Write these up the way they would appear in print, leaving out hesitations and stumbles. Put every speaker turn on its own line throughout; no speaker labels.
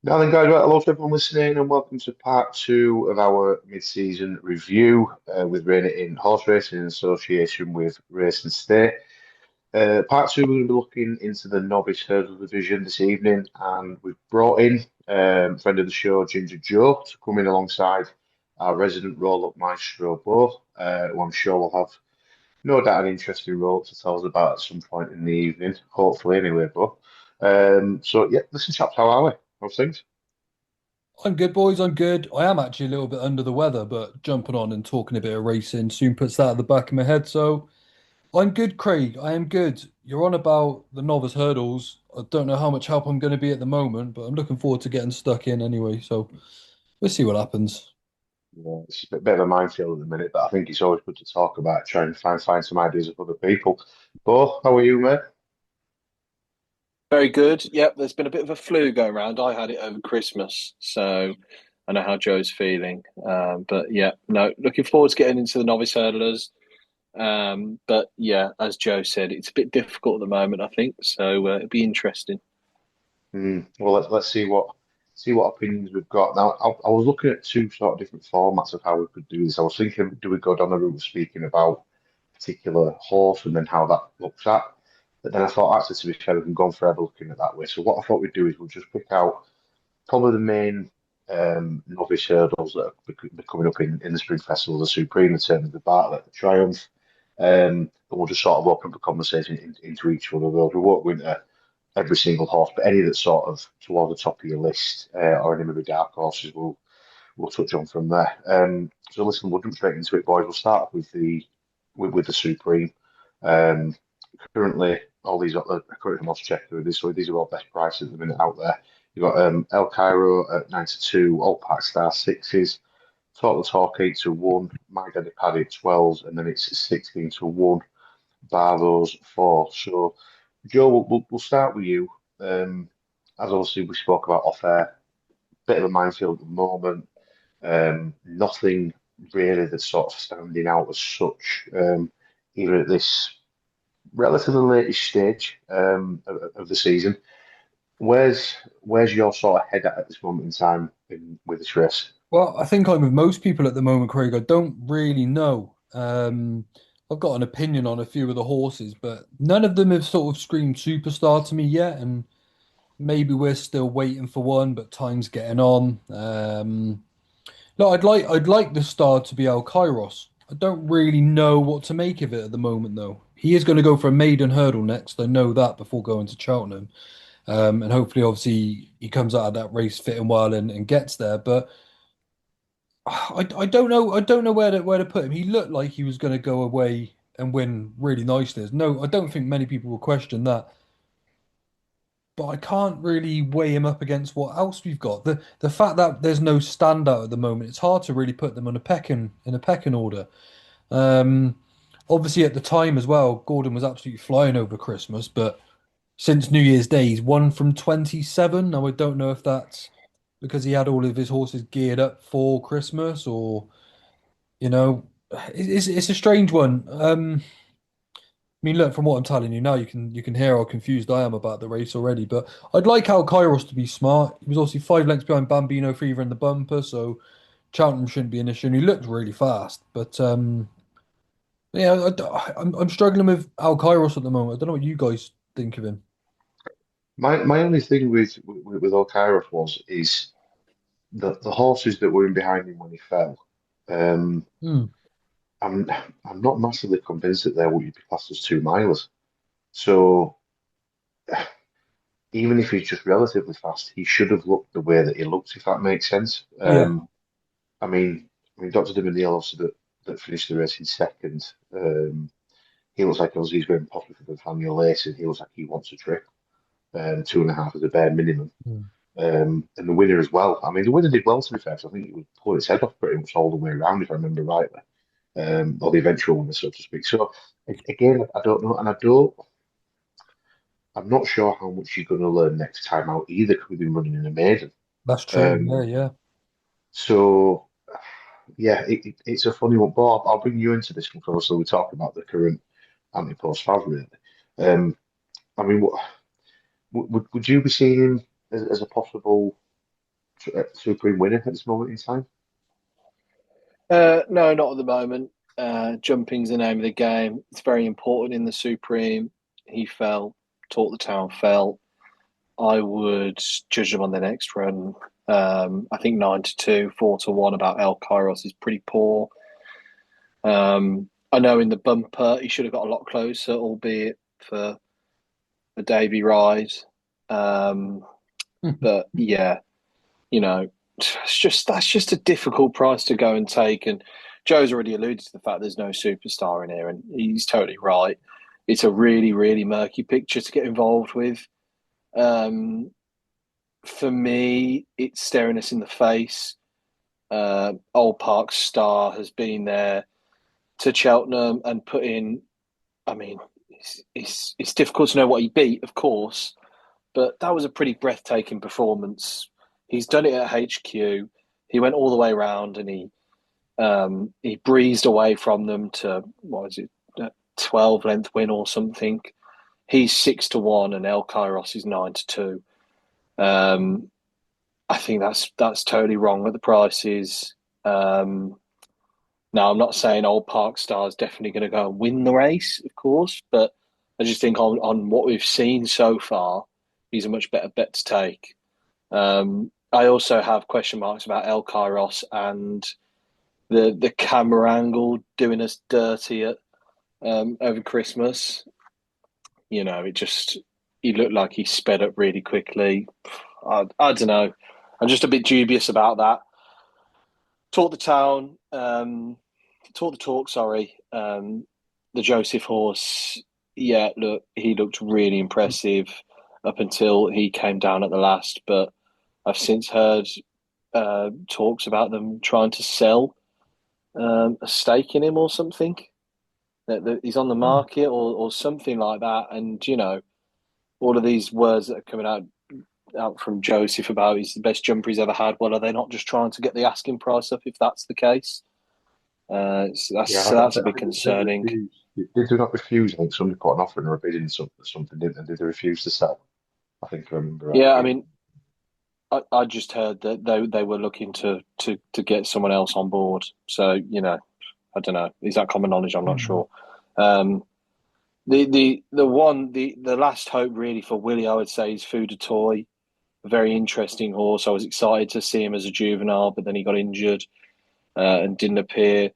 Now then, guys, right, hello to everyone listening, and welcome to part two of our mid-season review with Rain It In Horse Racing in association with Race and Stay. Part two, we're going to be looking into the Novice Hurdle division this evening, and we've brought in friend of the show, Ginger Joe, to come in alongside our resident roll-up maestro, Bo, who I'm sure will have no doubt an interesting role to tell us about at some point in the evening, hopefully, anyway, Bo. Yeah, listen, chaps, how are we? How's things?
I'm good, boys. I'm good. I am actually a little bit under the weather, but jumping on and talking a bit of racing soon puts that at the back of my head. So I'm good, Craig. I am good. You're on about the novice hurdles. I don't know how much help I'm going to be at the moment, but I'm looking forward to getting stuck in anyway. So we'll see what happens.
Yeah, it's a bit of a minefield at the minute, but I think it's always good to talk about, try and find some ideas of other people. Bo, how are you, mate?
Very good. Yep, there's been a bit of a flu going around. I had it over Christmas, so I know how Joe's feeling. But yeah, no, looking forward to getting into the novice hurdlers. But yeah, as Joe said, it's a bit difficult at the moment, I think. So it'll be interesting.
Well, let's see what opinions we've got. Now, I was looking at two sort of different formats of how we could do this. I was thinking, do we go down the route of speaking about a particular horse and then how that looks at? But then I thought, actually, to be fair, we can go on forever looking at that way. So what I thought we'd do is we'll just pick out probably the main novice hurdles that are coming up in the Spring Festival, the Supreme, the Turn of the Bartlett, the Triumph. And we'll just sort of open up a conversation into each one of those. We won't go into every single horse, but any that's sort of toward the top of your list or any of the dark horses, we'll touch on from there. So listen, we'll jump straight into it, boys. We'll start with the Supreme. Um, Currently, all these are currently must check through this, so these are all best prices at the minute out there. You've got El Cairo at 92, All Pack Star sixes, Total Talk 8 to 1, My Daddy Paddy at 12s, and then it's 16 to 1, bar those four. So, Joe, we'll start with you. As obviously we spoke about off air, bit of a minefield at the moment. Nothing really that's sort of standing out as such, even at this relatively late stage of the season. Where's your sort of head at this moment in time with this race?
Well, I think I'm with most people at the moment, Craig. I don't really know. I've got an opinion on a few of the horses, but none of them have sort of screamed superstar to me yet. And maybe we're still waiting for one, but time's getting on. No, I'd like the star to be Al Kairos. I don't really know what to make of it at the moment, though. He is going to go for a maiden hurdle next. I know that before going to Cheltenham, and hopefully, obviously, he comes out of that race fitting well and gets there. But I don't know. I don't know where to put him. He looked like he was going to go away and win really nicely. No, I don't think many people will question that, but I can't really weigh him up against what else we've got. The fact that there's no standout at the moment, it's hard to really put them on a pecking order. Um, Obviously at the time as well, Gordon was absolutely flying over Christmas, but since New Year's Day, he's won from 27. Now I don't know if that's because he had all of his horses geared up for Christmas or you know, it's a strange one. I mean, look, from what I'm telling you now, you can hear how confused I am about the race already. But I'd like Al Kairos to be smart. He was obviously 5 lengths behind Bambino Fever in the bumper, so Cheltenham shouldn't be an issue. And he looked really fast, but yeah, I'm struggling with Al Kairos at the moment. I don't know what you guys think of him.
My only thing with O'Kyrov was is the horses that were in behind him when he fell. Um,
Hmm.
I'm not massively convinced that they're what you'd be classed as 2 milers. So even if he's just relatively fast, he should have looked the way that he looked, if that makes sense.
Yeah,
I mean, Dr. Dimondale also that finished the race in second. He looks like he's going possibly for the Nathaniel Lacey. He looks like he wants a trip. 2.5 as a bare minimum.
Hmm.
And the winner as well. I mean, the winner did well to be fair. So I think he would pull his head off pretty much all the way around, if I remember rightly. Or the eventual winner, so to speak. So again, I don't know, and I'm not sure how much you're going to learn next time out either, because we've been running in a maiden.
that's true. Yeah,
Um,
yeah.
so yeah, it's a funny one. But I'll bring you into this one because obviously we talk about the current anti-post favourite. Um, I mean, would you be seeing him as a possible? Supreme winner at this moment in time?
No, not at the moment. Jumping's the name of the game. It's very important in the Supreme. He fell, taught the town fell. I would judge them on the next run. I think 9-2, 4-1 about El Kairos is pretty poor. I know in the bumper he should have got a lot closer, albeit for a Davy ride. But yeah, that's just a difficult price to go and take. And Joe's already alluded to the fact there's no superstar in here, and he's totally right. It's a really, really murky picture to get involved with. For me, it's staring us in the face. Old Park Star has been there to Cheltenham and put in. I mean, it's difficult to know what he beat, of course, but that was a pretty breathtaking performance. He's done it at HQ. He went all the way around and he breezed away from them to what was it, 12 length win or something. He's 6-1 and El Kairos is 9-2. I think that's totally wrong at the prices. Now, I'm not saying Old Park Star is definitely going to go and win the race, of course, but I just think on what we've seen so far, he's a much better bet to take. I also have question marks about El Kairos and the camera angle doing us dirty at over Christmas. He looked like he sped up really quickly. I don't know. I'm just a bit dubious about that. Taught the town, taught the talk, sorry. The Joseph horse, yeah, look, he looked really impressive up until he came down at the last, but I've since heard talks about them trying to sell a stake in him or something. That he's on the market or something like that. And, all of these words that are coming out from Joseph about he's the best jumper he's ever had. Well, are they not just trying to get the asking price up if that's the case? That's a bit concerning.
They do not refuse. I think somebody put an offer in or a bid in something, didn't they? Did they refuse to sell? I think I remember.
Yeah, I mean, I just heard that they were looking to get someone else on board. So, I don't know. Is that common knowledge? I'm not sure. The last hope really for Willie, I would say, is Food a Toy. A very interesting horse. I was excited to see him as a juvenile, but then he got injured and didn't appear.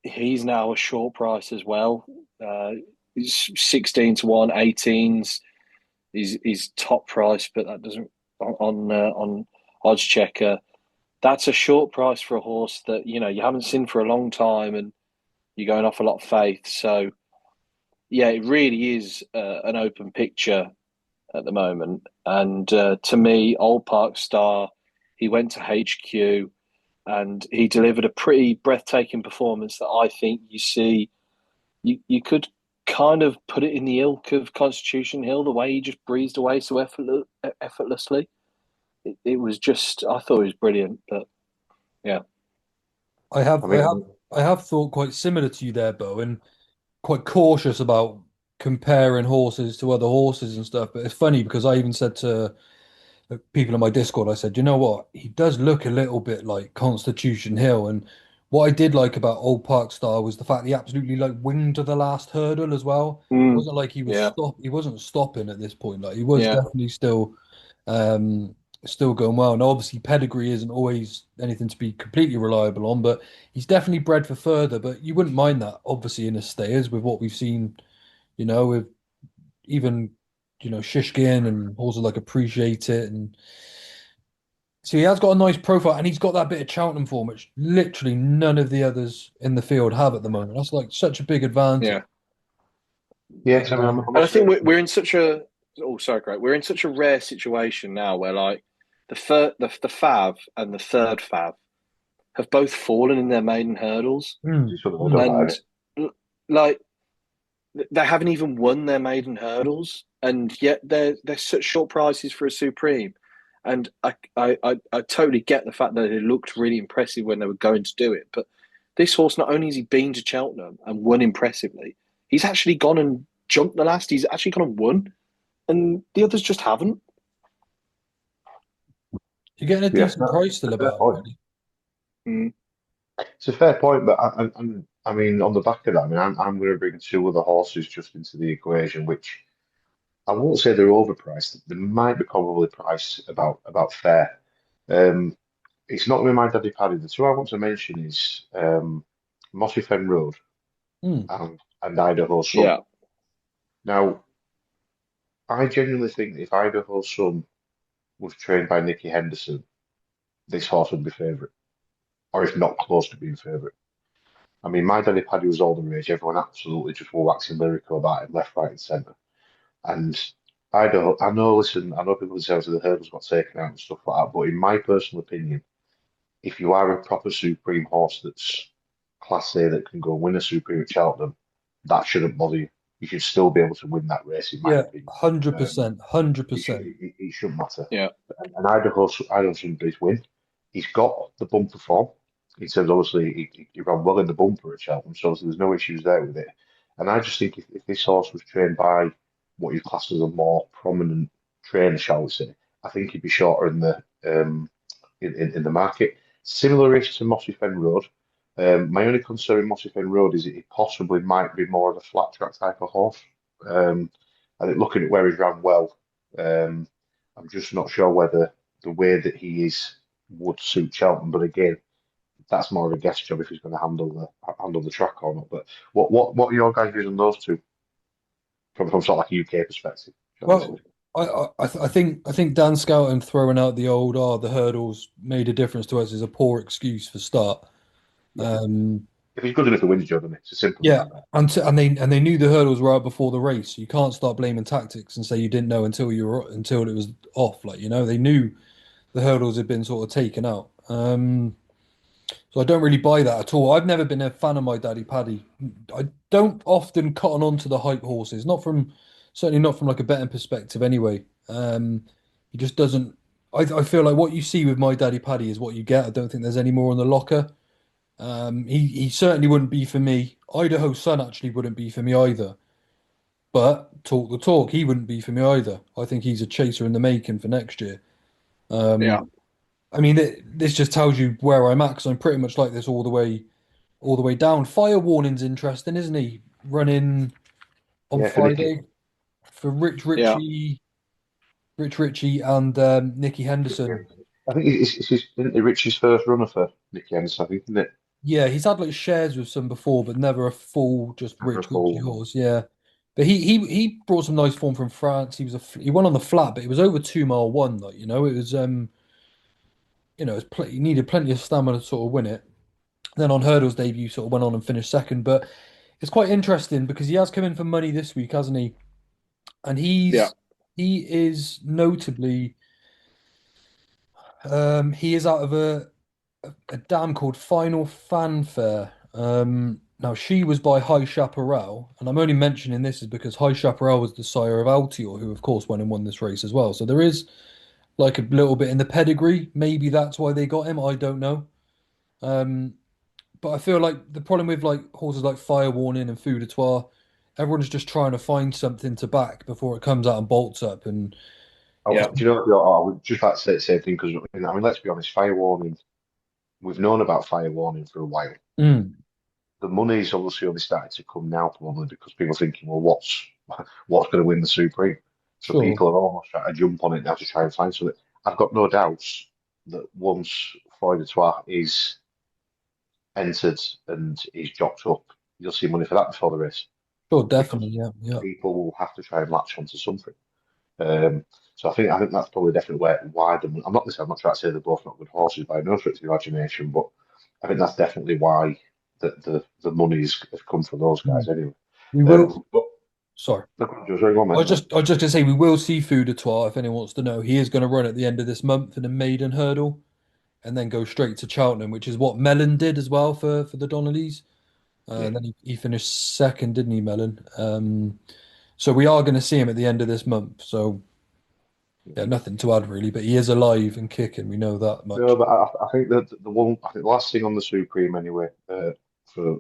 He's now a short price as well. He's 16-1, 18s. He's top price, but that doesn't on odds checker. That's a short price for a horse that you haven't seen for a long time, and you're going off a lot of faith. So, yeah, it really is an open picture at the moment. And to me, Old Park Star, he went to HQ and he delivered a pretty breathtaking performance that I think you could kind of put it in the ilk of Constitution Hill, the way he just breezed away so effortlessly. It was just, I thought it was brilliant, but yeah.
I have thought quite similar to you there, Bo, and quite cautious about comparing horses to other horses and stuff. But it's funny because I even said to people in my Discord, I said, you know what? He does look a little bit like Constitution Hill. And what I did like about Old Park Star was the fact he absolutely winged to the last hurdle as well. It wasn't like he was he wasn't stopping at this point. Like he was definitely still going well. And obviously pedigree isn't always anything to be completely reliable on, but he's definitely bred for further. But you wouldn't mind that obviously in his stayers with what we've seen, with even Shishkin and also Appreciate It. And so he has got a nice profile and he's got that bit of Cheltenham form, which literally none of the others in the field have at the moment. That's such a big advantage.
Yeah.
And I think we're in such a we're in such a rare situation now where the Fav and the third Fav have both fallen in their maiden hurdles, and they haven't even won their maiden hurdles, and yet they're such short prices for a Supreme. And I totally get the fact that it looked really impressive when they were going to do it, but this horse, not only has he been to Cheltenham and won impressively, he's actually gone and jumped the last. He's actually gone and won, and the others just haven't.
You're getting a
Yeah,
decent
no,
price
it's
still
a fair
about him,
point.
really.
Mm.
It's a fair point, but I mean, on the back of that, I mean, I'm going to bring two other horses just into the equation, which I won't say they're overpriced. They might be probably priced about fair. Um, it's not with my daddy Paddy. The two I want to mention is Mossy Fen Road
Hmm.
and Idaho Sun.
Yeah,
Now, I genuinely think that if Idaho Sun was trained by Nicky Henderson, this horse would be favourite, or if not close to being favourite. I mean, my daddy Paddy was all the rage. Everyone absolutely just were waxing lyrical about him, left, right, and centre. And I know, listen, I know people say the hurdles got taken out and stuff like that, but in my personal opinion, if you are a proper supreme horse that's class A that can go win a supreme at Cheltenham, that shouldn't bother you. You should still be able to win that race, in my
Yeah,
opinion. Um,
100%, 100%.
it shouldn't matter.
yeah,
And Idaho shouldn't his win. He's got the bumper form. He says obviously he ran well in the bumper at Cheltenham, so there's no issues there with it. And I just think if this horse was trained by what you class as a more prominent trainer, shall we say, I think he'd be shorter in the in the market. Similar-ish to Mossy Fen Road. My only concern with Mossy Fen Road is it possibly might be more of a flat track type of horse. Um, I think looking at where he's ran well, um, I'm just not sure whether the way that he is would suit Cheltenham. But again, that's more of a guess job if he's going to handle the track or not. But what are your guys views on those two from sort of like a UK perspective, shall we say?
Well, I think Dan Skelton throwing out the old the hurdles made a difference to us is a poor excuse for start.
Yeah.
Um,
If he's good enough to win, Joe, then it's as simple as
yeah,
that.
and they knew the hurdles were out before the race. You can't start blaming tactics and say you didn't know until it was off. Like they knew the hurdles had been sort of taken out. So I don't really buy that at all. I've never been a fan of my daddy Paddy. I don't often cotton on to the hype horses, certainly not from like a betting perspective anyway. He just doesn't. I feel like what you see with my daddy Paddy is what you get. I don't think there's any more on the locker. He certainly wouldn't be for me. Idaho Sun actually wouldn't be for me either. But talk the talk, he wouldn't be for me either. I think he's a chaser in the making for next year.
yeah.
Um, I mean, this just tells you where I'm at because I'm pretty much like this all the way down. Fire Warning's interesting, isn't he? Running on
Yeah, for Nicky.
Friday for
Yeah.
Rich Ritchie, and Nicky Henderson.
I think isn't it Richie's first runner for Nicky Henderson, I think, isn't it?
Yeah, he's had like shares with some before, but never a full just
Never a
Rich Ritchie
full.
horse. Yeah, but he brought some nice form from France. He won on the flat, but it was over 2 mile one. Like it was he needed plenty of stamina to sort of win it. Then on hurdles debut, sort of went on and finished second. But it's quite interesting because he has come in for money this week, hasn't he? And
Yeah.
he is notably he is out of a dam called Final Fanfare. Now she was by High Chaparral, and I'm only mentioning this is because High Chaparral was the sire of Altior, who of course went and won this race as well. So there is like a little bit in the pedigree. Maybe that's why they got him. I don't know. Um, but I feel like the problem with like horses like Fire Warning and Fou de Trois, everyone's just trying to find something to back before it comes out and bolts up. And
Yeah.
Do you know what? I would just like to say the same thing because I mean, let's be honest. Fire warning. We've known about fire warning for a while.
mm,
The money's obviously only started to come now, probably because people are thinking, well, what's going to win the Supreme? So
sure,
people are almost trying to jump on it now to try and find something. I've got no doubts that once Foy de Trois is entered and he's jocked up, you'll see money for that before the race
sure,
because
definitely, yeah, yeah.
people will have to try and latch onto something. So I think that's probably definitely why I'm not trying to say they're both not good horses by no stretch of the imagination, but I think that's definitely why the money's has come from those
Mm.
guys anyway.
We will.
But
Sorry.
look, sorry, go on, mate.
I was just gonna say we will see Fou de Trois if anyone wants to know. He is going to run at the end of this month in a maiden hurdle, and then go straight to Cheltenham, which is what Mellon did as well for the Donnellys.
Yeah.
And then he finished second, didn't he, Mellon? So we are going to see him at the end of this month. So yeah, nothing to add really, but he is alive and kicking. We know that
No,
much.
but I think that I think the last thing on the Supreme anyway, for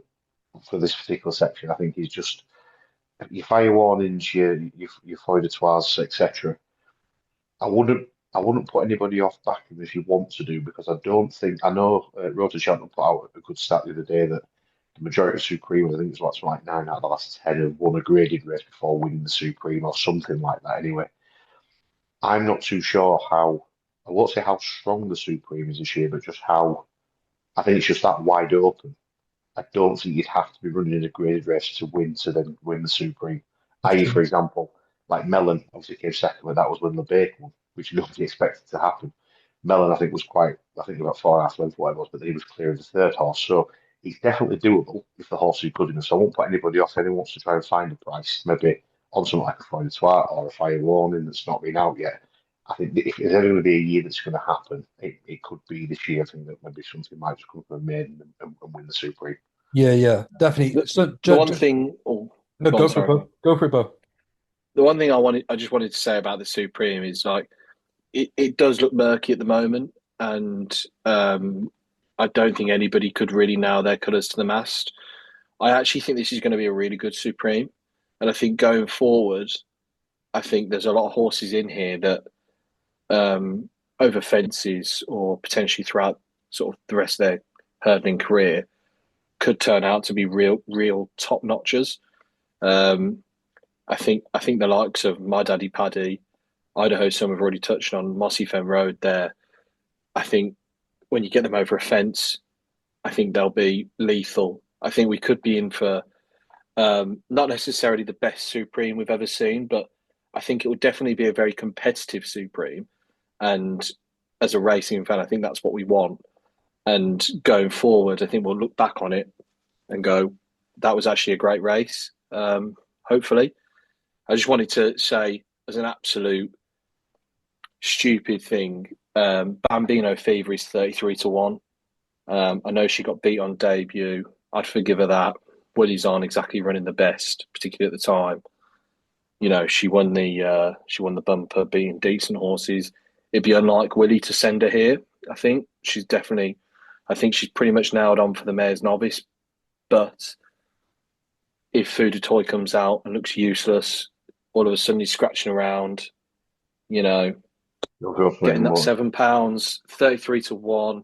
for this particular section, I think is just your fire warnings, your Foy de Trois, etc. I wouldn't I wouldn't put anybody off backing if you want to do, because I don't think, I know Rota Champion put out a good stat the other day that the majority of Supreme, I think it's what's like 9 out of the last 10 have won a graded race before winning the Supreme or something like that anyway. I'm not too sure how, I won't say how strong the Supreme is this year, but just how, I think it's just that wide open. I don't think you'd have to be running in a graded race to then win the Supreme.
That's
I.e.,
true.
for example, like Mellon obviously came second, but that was when LeBake won, which nobody expected to happen. Mellon, I think, was quite, I think about 4.5 lengths, whatever it was, but then he was clear of the third horse. So he's definitely doable if the horse is good enough. So I won't put anybody off. Anyone wants to try and find a price, maybe on something like a Floyd Twat or a Fire Warning that's not been out yet. I think if there's ever going to be a year that's going to happen, it could be this year. I think that maybe something might just come from a maiden and win the Supreme.
Yeah, definitely. So,
The one thing, oh,
no,
go on,
go for it,
sorry.
Bo. Go for it, Bo.
The one thing I just wanted to say about the Supreme is like it does look murky at the moment, and I don't think anybody could really nail their colours to the mast. I actually think this is going to be a really good Supreme, and I think going forward, I think there's a lot of horses in here that over fences or potentially throughout sort of the rest of their hurdling career could turn out to be real top notchers. I think the likes of My Daddy Paddy, Idaho, some have already touched on Mossy Fen Road there. I think when you get them over a fence, I think they'll be lethal. I think we could be in for not necessarily the best Supreme we've ever seen, but I think it would definitely be a very competitive Supreme. And as a racing fan, I think that's what we want. And going forward, I think we'll look back on it and go, that was actually a great race. Hopefully. I just wanted to say, as an absolute stupid thing, Bambino Fever is 33-1. I know she got beat on debut. I'd forgive her that. Willie's aren't exactly running the best, particularly at the time. You know, she won the bumper, beating decent horses. It'd be unlike Willie to send her here. I think she's pretty much nailed on for the Mayor's Novice. But if Food Toy comes out and looks useless, all of a sudden he's scratching around, you know,
You'll go for
getting that
more.
£7, 33-1,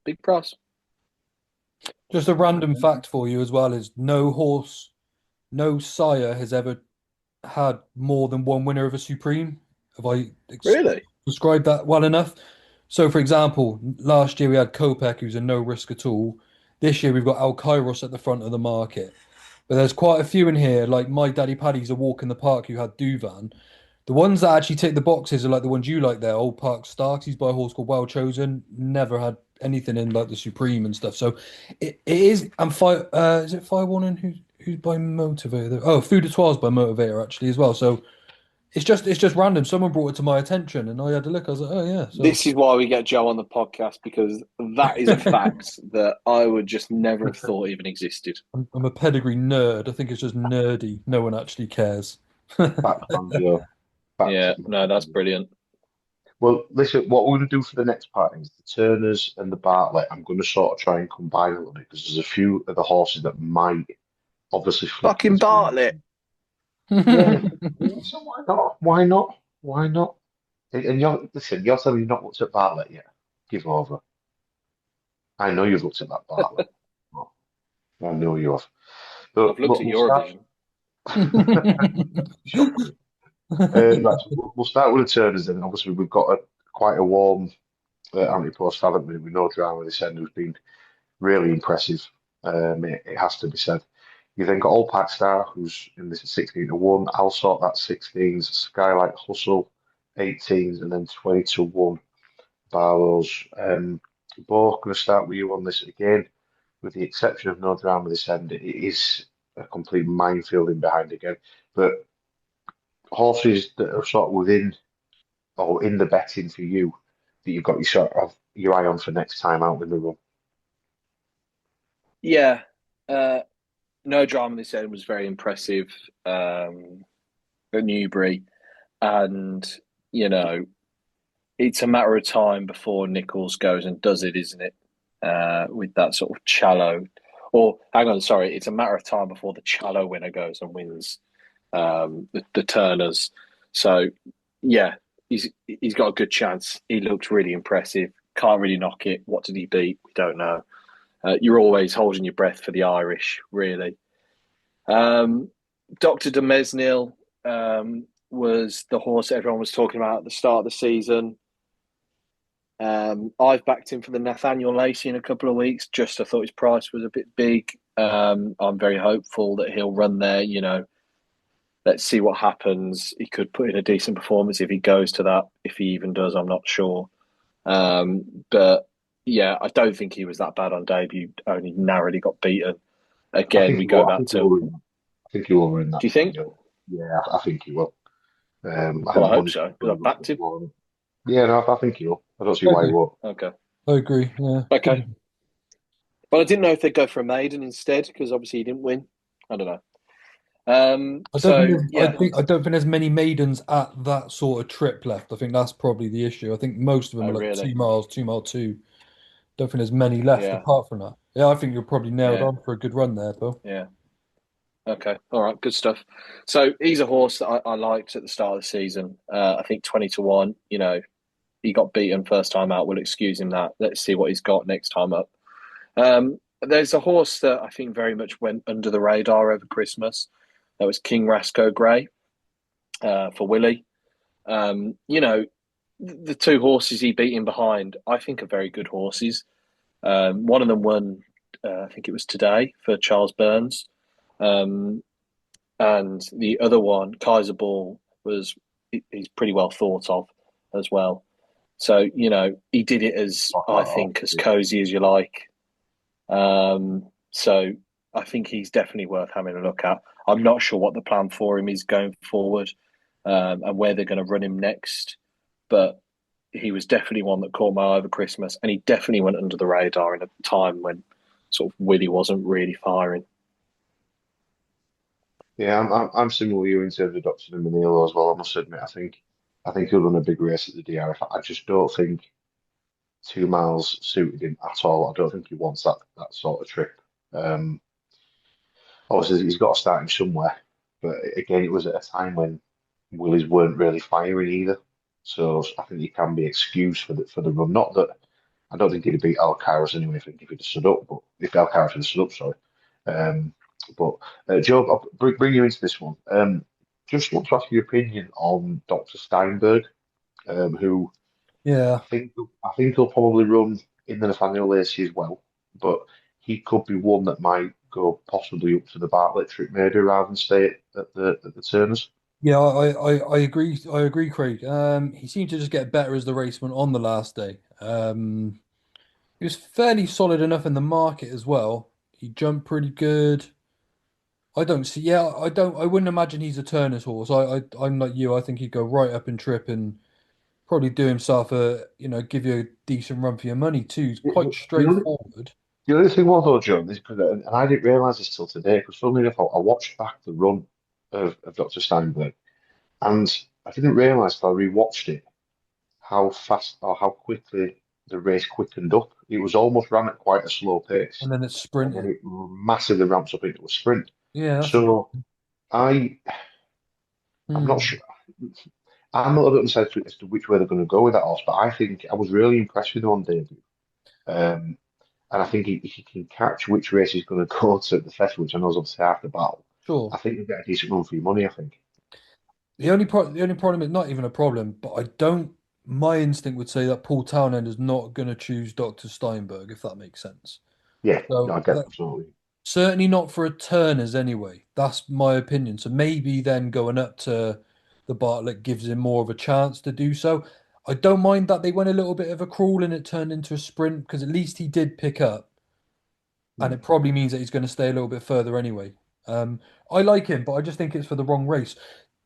big price.
Just a random fact for you as well is no sire has ever had more than one winner of a Supreme. Have I
Really?
described that well enough? So, for example, last year we had Kopek, who's a no risk at all. This year we've got Al Kairos at the front of the market. But there's quite a few in here, like My Daddy Paddy's a walk in the park who had Duvan. The ones that actually tick the boxes are like the ones you like there. Old Park Starks, he's by a horse called Well Chosen. Never had anything in like the Supreme and stuff. So it is. And is it Fire Warning who's by Motivator? Oh, Food de Toile's by Motivator actually as well. So it's just random. Someone brought it to my attention and I had to look. I was like, oh yeah. So
This is why we get Joe on the podcast, because that is a fact that I would just never have thought even existed.
I'm a pedigree nerd. I think it's just nerdy. No one actually cares.
Back on Joe.
Yeah, no, that's brilliant.
Well, listen, what we're going to do for the next part is the Turners and the Bartlett. I'm going to sort of try and combine a little bit because there's a few of the horses that might obviously flip
Fucking
between.
Bartlett.
Yeah. So why not? Why not? Why not? And you're telling me you've not looked at Bartlett yet. Give over. I know you've looked at that Bartlett. Oh, I know you have. But
I've looked at Eurovision.
Right, so we'll start with the Turners then. Obviously, we've got quite a warm anti-post, haven't we? With no drama this end, who's been really impressive. It has to be said. You then got Old Pack Star, who's in this 16-1. I'll sort that 16s. Skylight Hustle, 18s, and then 20-1 Barlows. Bo, going to start with you on this again. With the exception of no drama this end, it is a complete minefield in behind again. But horses that are sort of within or in the betting for you that you've got your eye on for next time out in the run.
Yeah. No drama this end was very impressive at Newbury. And, you know, it's a matter of time before Nichols goes and does it, isn't it? With that sort of Challow. Or, hang on, sorry, it's a matter of time before the Challow winner goes and wins the Turners. So, yeah, he's got a good chance. He looked really impressive. Can't really knock it. What did he beat? We don't know. You're always holding your breath for the Irish, really. Dr. Demesnil was the horse everyone was talking about at the start of the season. I've backed him for the Nathaniel Lacey in a couple of weeks. Just I thought his price was a bit big. I'm very hopeful that he'll run there. Let's see what happens. He could put in a decent performance if he goes to that. If he even does, I'm not sure. But yeah, I don't think he was that bad on debut. Only narrowly got beaten. Again, we go back to.
I think he will win that.
Do you think?
Yeah, I think he will. I
hope so, because I've backed him.
Yeah, no, I think he will. I don't see why he won't.
Okay.
I agree. Yeah.
Okay. But I didn't know if they'd go for a maiden instead, because obviously he didn't win. I don't know.
I don't think there's many maidens at that sort of trip left. I think that's probably the issue. I think most of them are like
really?
2 miles, 2 mile 2. Don't think there's many left apart from that. Yeah, I think you're probably nailed on for a good run there, Bill.
Yeah. Okay. All right. Good stuff. So he's a horse that I liked at the start of the season. I think 20-1. He got beaten first time out. We'll excuse him that. Let's see what he's got next time up. There's a horse that I think very much went under the radar over Christmas. That was King Rasco Grey for Willie. The two horses he beat in behind, I think are very good horses. One of them won, I think it was today, for Charles Burns. And the other one, Kaiser Ball, he's pretty well thought of as well. So, he did it as cozy as you like. So I think he's definitely worth having a look at. I'm not sure what the plan for him is going forward, and where they're going to run him next. But he was definitely one that caught my eye over Christmas, and he definitely went under the radar in a time when sort of Willie wasn't really firing.
Yeah, I'm similar to you in terms of Dr. Manilo as well. I must admit, I think he'll run a big race at the DRF. I just don't think 2 miles suited him at all. I don't think he wants that sort of trip. Obviously, he's got to start him somewhere, but again, it was at a time when Willies weren't really firing either. So I think he can be excused for the run. Not that I don't think he'd beat Alcaraz anyway if he'd stood up, but if Alcaraz had stood up, sorry. Joe, I'll bring you into this one. Just want to ask your opinion on Dr. Steinberg, who I think he'll probably run in the Nathaniel Lacey as well, but he could be one that might go possibly up to the Bartlett trip maybe rather than stay at the Turners.
Yeah, I agree. I agree, Craig. He seemed to just get better as the race went on the last day. He was fairly solid enough in the market as well. He jumped pretty good. I wouldn't imagine he's a Turner's horse. I'm like you. I think he'd go right up and trip and probably do himself give you a decent run for your money too. It's quite straightforward.
The other thing was though, John, is and I didn't realise this till today, because funnily enough, I watched back the run of Dr. Steinberg, and I didn't realise till I rewatched it how fast or how quickly the race quickened up. It was almost ran at quite a slow pace,
and then it's sprinted.
And then it massively ramps up into a sprint.
Yeah.
So I'm not sure. I'm a little bit uncertain as to which way they're going to go with that horse, but I think I was really impressed with him on debut. And I think if he can catch which race he's going to go to at the festival, which I know is obviously half the battle,
sure,
I think you'll get a decent run for your money, I think.
The only problem is not even a problem, but my instinct would say that Paul Townend is not going to choose Dr. Steinberg, if that makes sense.
Yeah, so I get that, absolutely.
Certainly not for a Turners anyway. That's my opinion. So maybe then going up to the Bartlett gives him more of a chance to do so. I don't mind that they went a little bit of a crawl and it turned into a sprint, because at least he did pick up. And it probably means that he's going to stay a little bit further anyway. I like him, but I just think it's for the wrong race.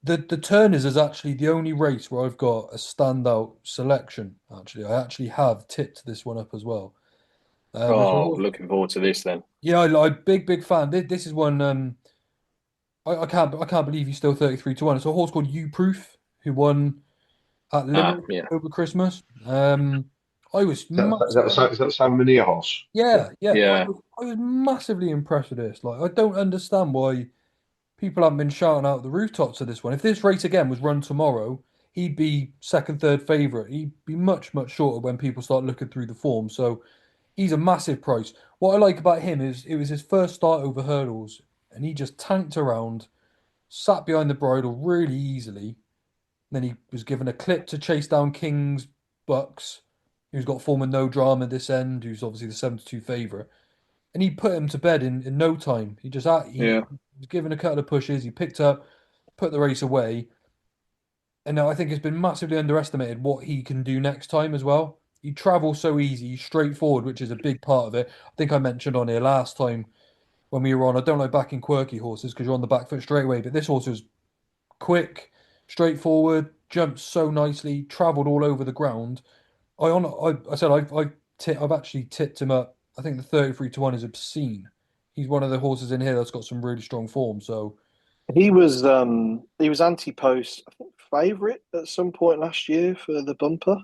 The Turners is actually the only race where I've got a standout selection, actually. I actually have tipped this one up as well.
Looking forward to this then.
Yeah, I'm big fan. This is one I can't believe he's still 33-1. It's a horse called You Proof, who won at Limerick over Christmas. I was
is that the Simon Mania horse?
Yeah. I was massively impressed with this. Like, I don't understand why people haven't been shouting out the rooftops of this one. If this race again was run tomorrow, he'd be second, third favourite. He'd be much, much shorter when people start looking through the form. So he's a massive price. What I like about him is it was his first start over hurdles, and he just tanked around, sat behind the bridle really easily. Then he was given a clip to chase down King's Bucks, who's got form and no drama this end, who's obviously the 7-2 favourite. And he put him to bed in no time. He
Yeah.
was given a couple of pushes, he picked up, put the race away. And now I think it's been massively underestimated what he can do next time as well. He travels so easy, straightforward, which is a big part of it. I think I mentioned on here last time when we were on, I don't like backing quirky horses because you're on the back foot straight away, but this horse was quick, straightforward, jumped so nicely, travelled all over the ground. I said I've actually tipped him up. I think the 33-1 is obscene. He's one of the horses in here that's got some really strong form. So
He was anti-post, I think, favourite at some point last year for the bumper.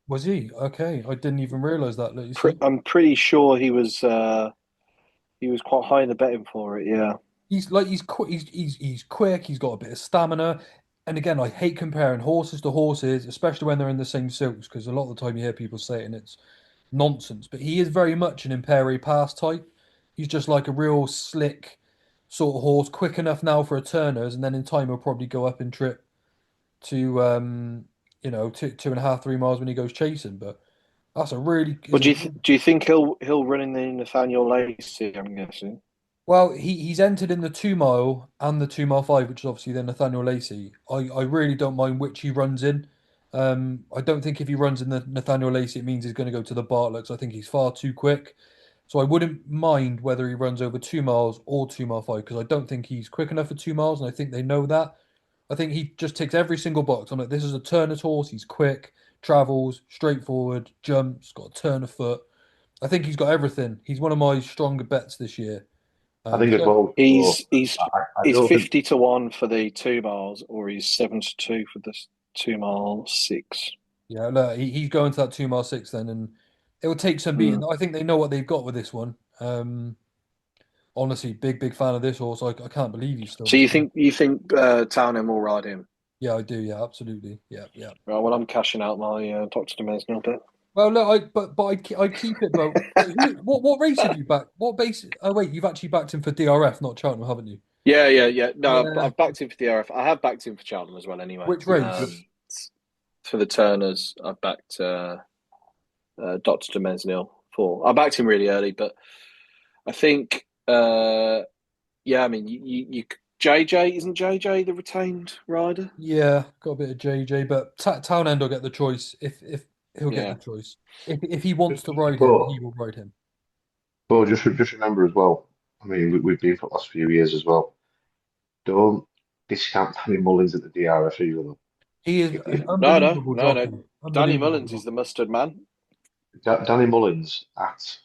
was he? Okay, I didn't even realise that. Let you see.
I'm pretty sure he was quite high in the betting for it. Yeah.
He's quick. He's quick. He's got a bit of stamina. And again, I hate comparing horses to horses, especially when they're in the same silks, because a lot of the time you hear people say it and it's nonsense. But he is very much an Imperi Pass type. He's just like a real slick sort of horse, quick enough now for a turners, and then in time he'll probably go up in trip to 2.5, 3 miles when he goes chasing. But that's a really
Well,
is a
do you think he'll run in the Nathaniel Lacey? I'm guessing.
well, he's entered in the 2 mile and the 2 mile five, which is obviously the Nathaniel Lacey. I really don't mind which he runs in. I don't think if he runs in the Nathaniel Lacey, it means he's going to go to the Bartlett. I think he's far too quick. So I wouldn't mind whether he runs over 2 miles or 2 mile five because I don't think he's quick enough for 2 miles, and I think they know that. I think he just ticks every single box. I'm like, this is a turner's horse. He's quick, travels, straightforward, jumps, got a turn of foot. I think he's got everything. He's one of my stronger bets this year.
I think as
So
well. So
He's he's
I
he's
don't think
50-1 for the 2 miles, or he's 7-2 for the 2 mile six.
yeah, look, he's going to that 2 mile six then, and it will take some beating.
Mm.
I think they know what they've got with this one. Honestly, big fan of this horse. I can't believe he's still
So
this
you
good.
think Townham will ride him?
Yeah, I do. Yeah, absolutely. Yeah, yeah.
Right. Well, I'm cashing out my Dr. Demesnil bet.
Well, look, I keep it, but what race have you backed? What base? Oh wait, you've actually backed him for DRF, not Cheltenham, haven't you?
Yeah. No,
Yeah.
I've backed him for the RF. I have backed him for Cheltenham as well. Anyway,
Which race?
for the Turners, I've backed Dr. Demesnil for. I backed him really early, but I think, yeah. I mean, you JJ isn't JJ the retained rider?
Yeah, got a bit of JJ, but Townend will get the choice if he'll get
Yeah.
the choice. If he wants to ride him,
but
he will ride him.
but just remember as well. I mean, we've been for the last few years as well. Don't discount Danny Mullins at the DRF either. Though.
He is
If
an
No.
unbelievable jockey.
Danny
Unbelievable
Mullins is
jockey.
the mustard man.
Danny Mullins at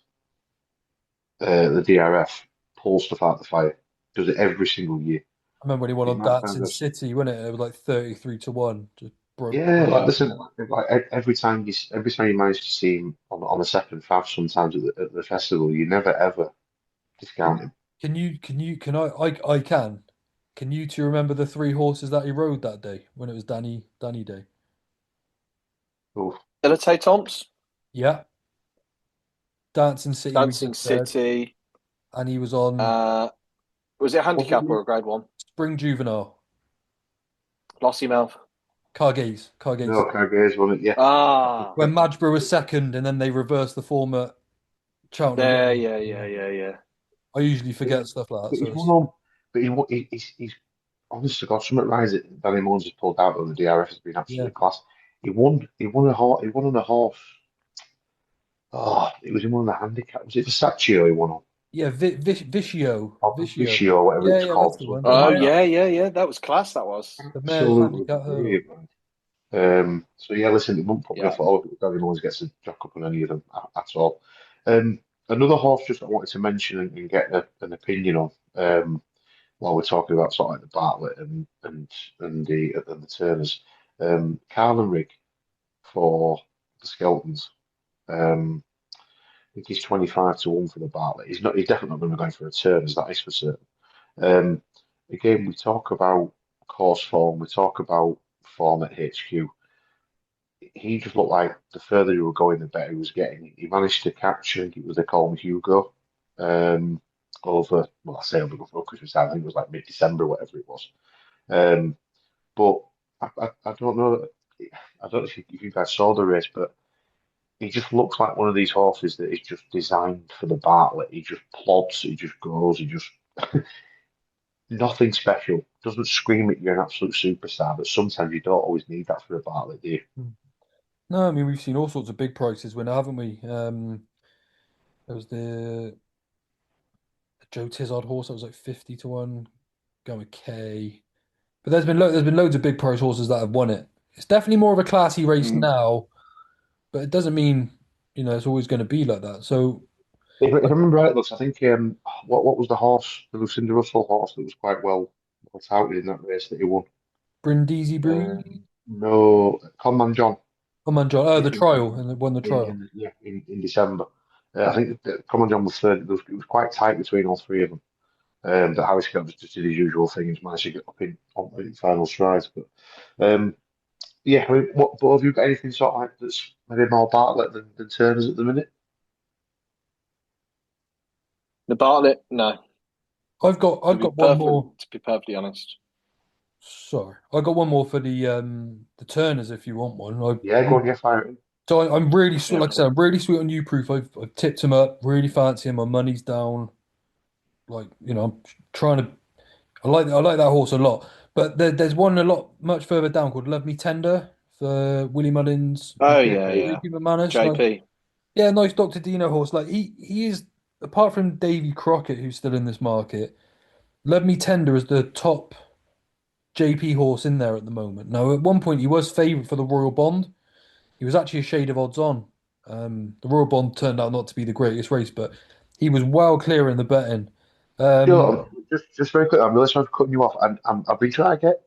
the DRF pulls stuff out the fire. Does it every single year.
I remember when he won
The
on
amount of
Darts in
times
City, wasn't it? It was like 33-1. Just broke.
yeah, like
Yeah.
listen, like every time you manage to see him on the second faff, sometimes at the festival, you never ever discount him.
Can you two remember the three horses that he rode that day when it was Danny Day?
Oh,
Elite Tomps,
Yeah. Dancing City, we
Dancing
just said.
City.
And he was on
Was it a handicap
wasn't
or a grade one?
Spring Juvenile.
Lossiemouth.
Cargate.
no, Cargay's won it. Yeah,
Ah,
When Madgeborough was second and then they reversed the form at Cheltenham.
there,
didn't
yeah.
I usually forget stuff like that.
but
So
he's won on. But he's honest to God, something rise that Danny Mullins has pulled out on the DRF has been
yeah.
absolutely class. He won a horse. He won on a horse. Oh, it was in one of the handicaps. Was it Versace he won on?
Yeah, Vicio.
Or
Vicio.
Vicio, or whatever
Yeah,
it's
yeah, that's
called,
the one.
something
The
Oh,
like
mayor,
that.
yeah. That was class. That was.
the mayor's
Absolutely
handicap hurdle.
brilliant, man. So yeah, listen, it won't put me
Yeah.
off at all if Danny Mullins gets a jock up on any of them at all. Another horse just I wanted to mention and get an opinion on while we're talking about sort of like the Bartlett and the Turners. Carlin Rig for the Skeltons. I think he's 25-1 for the Bartlett. He's not. He's definitely not going to be going for a Turners. That is for certain. Um, Again, we talk about course form. We talk about form at HQ. He just looked like the further you were going, the better he was getting. He managed to catch, I think it was, they call him Hugo, um, over, well, I say over before Christmas time, I think it was like mid-December, whatever it was. Um, but I don't know, I don't know if you guys saw the race, but he just looks like one of these horses that is just designed for the Bartlett. He just plods, he just goes, he just nothing special. Doesn't scream at you an absolute superstar, but sometimes you don't always need that for a Bartlett, do you?
No, I mean we've seen all sorts of big prices winner, haven't we? There was the Joe Tizard horse that was like 50 to 1, going with K. But there's been loads of big price horses that have won it. It's definitely more of a classy race
Mm.
now, but it doesn't mean, it's always going to be like that. So
If I remember right, looks I think what was the horse, the Lucinda Russell horse that was quite well touted in that race that he won?
Brindisi Bree,
No, Conman John
John, oh, the
in
trial, and they won the trial.
in December. I think that Conman John was third. It was quite tight between all three of them. But Harris Scott just did his usual thing and managed to get up in final strides. But yeah, I mean, but have you got anything sort of like that's maybe more Bartlett than Turner's at the minute?
The Bartlett, no.
I've got one more.
To be perfectly honest.
Sorry, I got one more for the Turners if you want one.
Yeah, go on, yeah, fire it.
So I'm really sweet,
Yeah.
like I said, I'm really sweet on you, Proof. I've tipped him up, really fancy him. My money's down. Like, I'm trying to. I like that horse a lot. But there's one a lot much further down called Love Me Tender for Willie Mullins
Oh
and
yeah,
Yeah,
yeah.
JP McManus. Like,
JP.
yeah, nice Dr. Dino horse. Like he is, apart from Davy Crockett, who's still in this market. Love Me Tender is the top JP horse in there at the moment. Now, at one point, he was favourite for the Royal Bond. He was actually a shade of odds on. The Royal Bond turned out not to be the greatest race, but he was well clear in the betting. Um,
sure. Just very quick, I'm really sorry for cutting you off, and I've been trying to get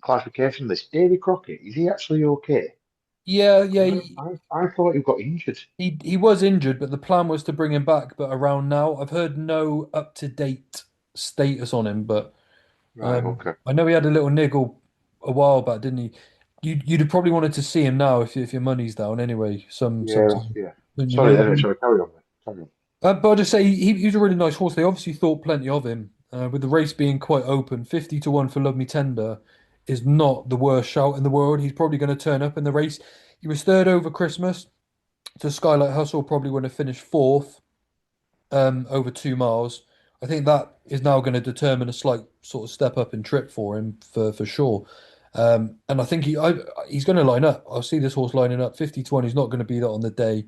clarification on this. Davy Crockett, is he actually okay?
yeah, yeah,
'Cause I thought he got injured.
he was injured, but the plan was to bring him back. But around now, I've heard no up to date status on him. But
Right, okay.
I know he had a little niggle a while back, didn't he? You'd have probably wanted to see him now if your money's down anyway.
Yeah,
Sometime,
yeah.
wouldn't you
Sorry, anyway,
maybe?
sorry, carry on, mate. Carry on.
But I'll just say he was a really nice horse. They obviously thought plenty of him. With the race being quite open, 50 to 1 for Love Me Tender is not the worst shout in the world. He's probably going to turn up in the race. He was third over Christmas. So Skylight Hustle probably would have finished fourth over 2 miles. I think that is now going to determine a slight sort of step up in trip for him for sure. And I think he's going to line up. I see this horse lining up 50 to 1. He's not going to be that on the day.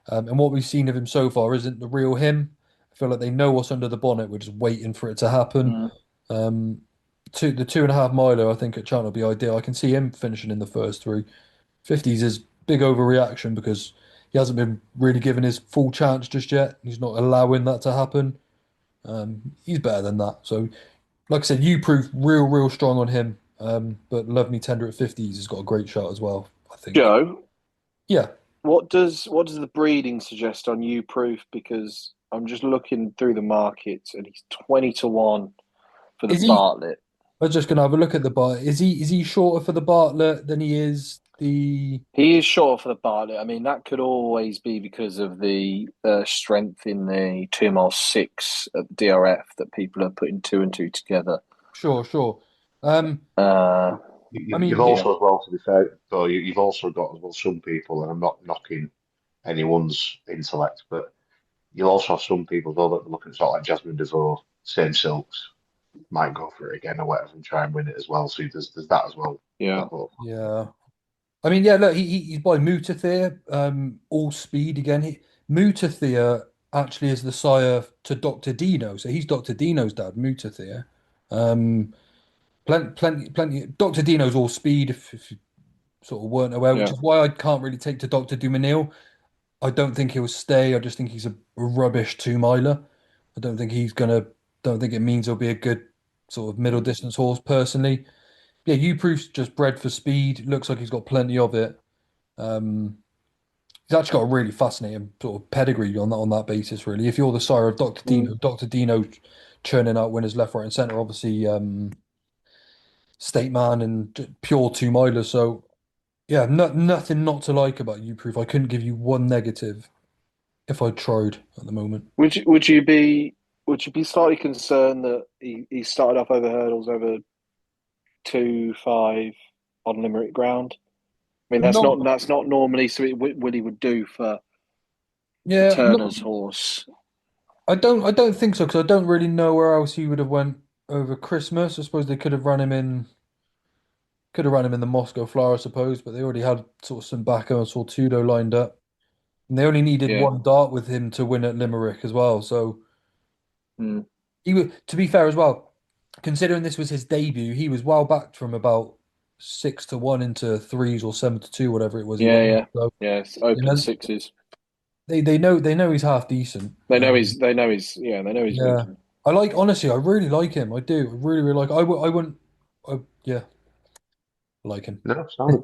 And what we've seen of him so far isn't the real him. I feel like they know what's under the bonnet. We're just waiting for it to happen.
Mm.
The 2.5 miler, I think at Chant will be ideal. I can see him finishing in the first three. 50s is big overreaction because he hasn't been really given his full chance just yet. He's not allowing that to happen. He's better than that. So, like I said, you prove real strong on him. But Love Me Tender at 50s has got a great shot as well, I think.
Joe,
Yeah.
what does the breeding suggest on you, Proof? Because I'm just looking through the markets and he's 20 to 1 for the
Is he?
Bartlett.
I was just gonna have a look at the Bart. Is he shorter for the Bartlett than he is the?
He is short for the Bartlett. I mean, that could always be because of the strength in the 2 mile 6 at DRF that people are putting two and two together.
Sure. Um,
Uh,
I
You've
mean,
yeah.
also, as well, to be fair, though, you've also got as well some people, and I'm not knocking anyone's intellect, but you'll also have some people though that look at sort of like Jasmine DeVoe, same silks, might go for it again or whatever and try and win it as well. So there's that as well.
Yeah.
yeah. I mean, yeah. Look, he's by Mutathir, all speed again. Mutathir actually is the sire to Dr. Dino, so he's Dr. Dino's dad, Mutathir. Plenty. Dr. Dino's all speed, if you sort of weren't aware, which
Yeah.
is why I can't really take to Dr. Dumanil. I don't think he'll stay. I just think he's a rubbish 2 miler. I don't think he's gonna. Don't think it means he'll be a good sort of middle distance horse. Personally, yeah, you Proof's just bred for speed. Looks like he's got plenty of it. Um, he's actually got a really fascinating sort of pedigree on that basis. Really, if you're the sire of Dr. Dino, Dr. Dino churning out winners left, right, and centre. Obviously, State Man and pure two miler. So yeah, nothing not to like about You Proof. I couldn't give you one negative if I tried at the moment.
Would you be slightly concerned that he started off over hurdles over 2.5 on Limerick ground? I mean,
Not
that's not normally something Willie would do for
yeah,
Turner's horse.
I don't think so because I don't really know where else he would have went over Christmas. I suppose they could have run him in the Moscow Flower, I suppose, but they already had sort of some Baco and Sortudo lined up. And they only needed
Yeah.
one dart with him to win at Limerick as well. So
Mm.
he was, to be fair as well, considering this was his debut, he was well backed from about 6-1 into threes or 7-2, whatever it was he
Yeah,
went.
yeah,
So
yeah. It's
you
open
know
sixes.
they know he's half decent.
They know he's
Yeah,
good.
honestly, I really like him. I do, I really like. I wouldn't. Yeah, I like him.
No, sound a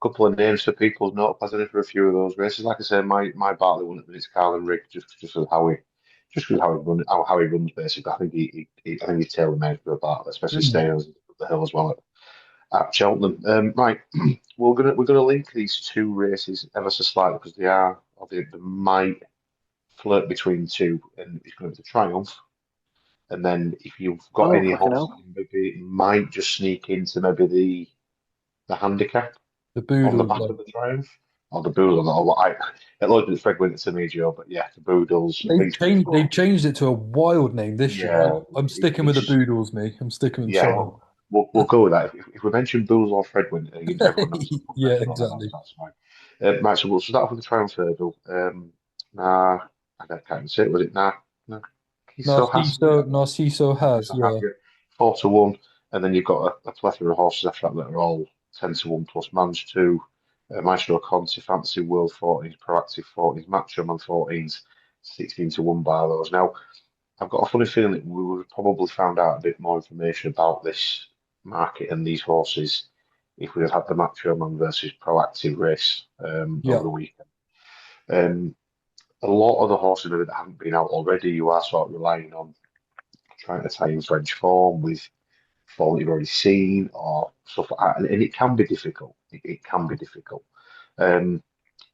couple of names for people to note positive for a few of those races. Like I said, my Bartlett one at the minute's Carlin Rig, just with how he just with how he runs basically. I think I think he's tailor made for a Bartlett, especially
Mm.
staying on the hill as well at Cheltenham. Right, we're gonna link these two races ever so slightly because they might flirt between two, and it's going to be the Triumph. And then if you've got
Oh,
any
fucking
horses,
hell.
maybe it might just sneak into maybe the handicap
The
on the
Boodles,
back
like
of the Triumph. Or the Boodles, or what it looked at Fred Winter to me, Joe, but yeah, the Boodles. I think it's been
they've
thought.
changed it to a wild name this year.
Yeah,
I'm sticking with the
it's
Boodles, me. I'm sticking with
yeah.
Sean.
We'll go with that. If we mention Boodles or Fred Winter, everyone knows what we're
Yeah,
mentioning on them.
exactly.
That's fine. Right, so we'll start off with the Triumph Hurdle. Nah, I can't even say it. Was it nah? Kiso has
Narciso has,
Narcissa
yeah.
Harrier, 4-1, and then you've got a plethora of horses after that are all 10-1 plus Manage 2, Maestro Conti, Fantasy World 14s, Proactive 14s, Macho Man 14s, 16-1 by those. Now, I've got a funny feeling that we would have probably found out a bit more information about this market and these horses if we'd have had the Macho Man versus Proactive race over
Yeah.
the weekend. Um, a lot of the horses that haven't been out already, you are sort of relying on trying to tie in French form with form you've already seen or stuff like that. And it can be difficult. It can be difficult. Um,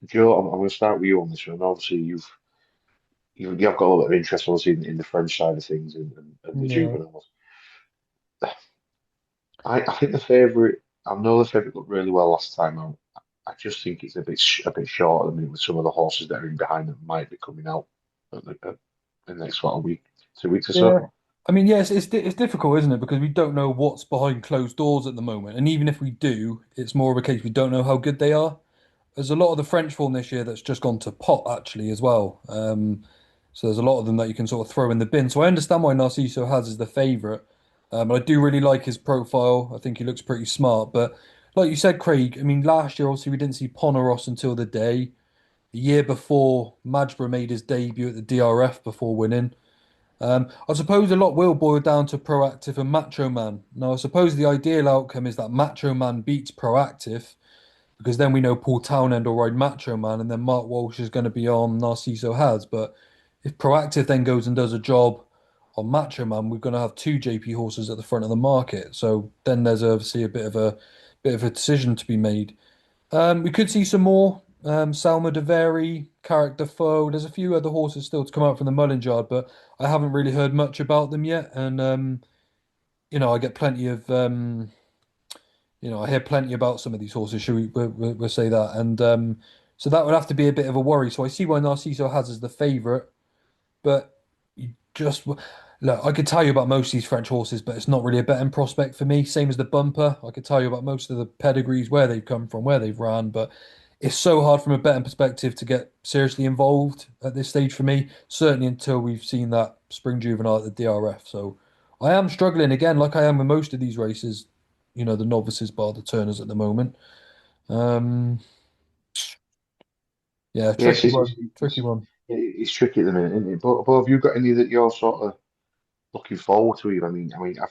Joe, I'm going to start with you on this one. Obviously, you've got a lot of interest, obviously, in the French side of things and the
Yeah.
juveniles. I think the favourite, I know the favourite looked really well last time out. I just think it's a bit short at the minute with some of the horses that are in behind that might be coming out at the next what, a week, 2 weeks or
Yeah.
so.
I mean, yes, it's difficult, isn't it? Because we don't know what's behind closed doors at the moment. And even if we do, it's more of a case we don't know how good they are. There's a lot of the French form this year that's just gone to pot actually as well. So there's a lot of them that you can sort of throw in the bin. So I understand why Narciso has is the favourite. I do really like his profile. I think he looks pretty smart. But like you said, Craig, I mean, last year obviously we didn't see Poneros until the day. The year before, Majbra made his debut at the DRF before winning. I suppose a lot will boil down to Proactive and Macho Man. Now, I suppose the ideal outcome is that Macho Man beats Proactive because then we know Paul Townend will ride Macho Man, and then Mark Walsh is going to be on Narciso Has. But if Proactive then goes and does a job on Macho Man, we're going to have two JP horses at the front of the market. So then there's obviously a bit of a decision to be made. We could see some more Salma de Veri, Character Foe. There's a few other horses still to come out from the Mullins yard, but I haven't really heard much about them yet. And I get plenty of I hear plenty about some of these horses. Should we'll say that? And so that would have to be a bit of a worry. So I see why Narciso has as the favourite, but you just look. I could tell you about most of these French horses, but it's not really a betting prospect for me. Same as the bumper. I could tell you about most of the pedigrees, where they've come from, where they've ran, but it's so hard from a betting perspective to get seriously involved at this stage for me. Certainly until we've seen that spring juvenile at the DRF. So I am struggling again, like I am with most of these races. The novices bar the turners at the moment. Um, yeah,
Yes,
tricky one, tricky one.
it's tricky at the minute, isn't it? But have you got any that you're sort of looking forward to? I mean,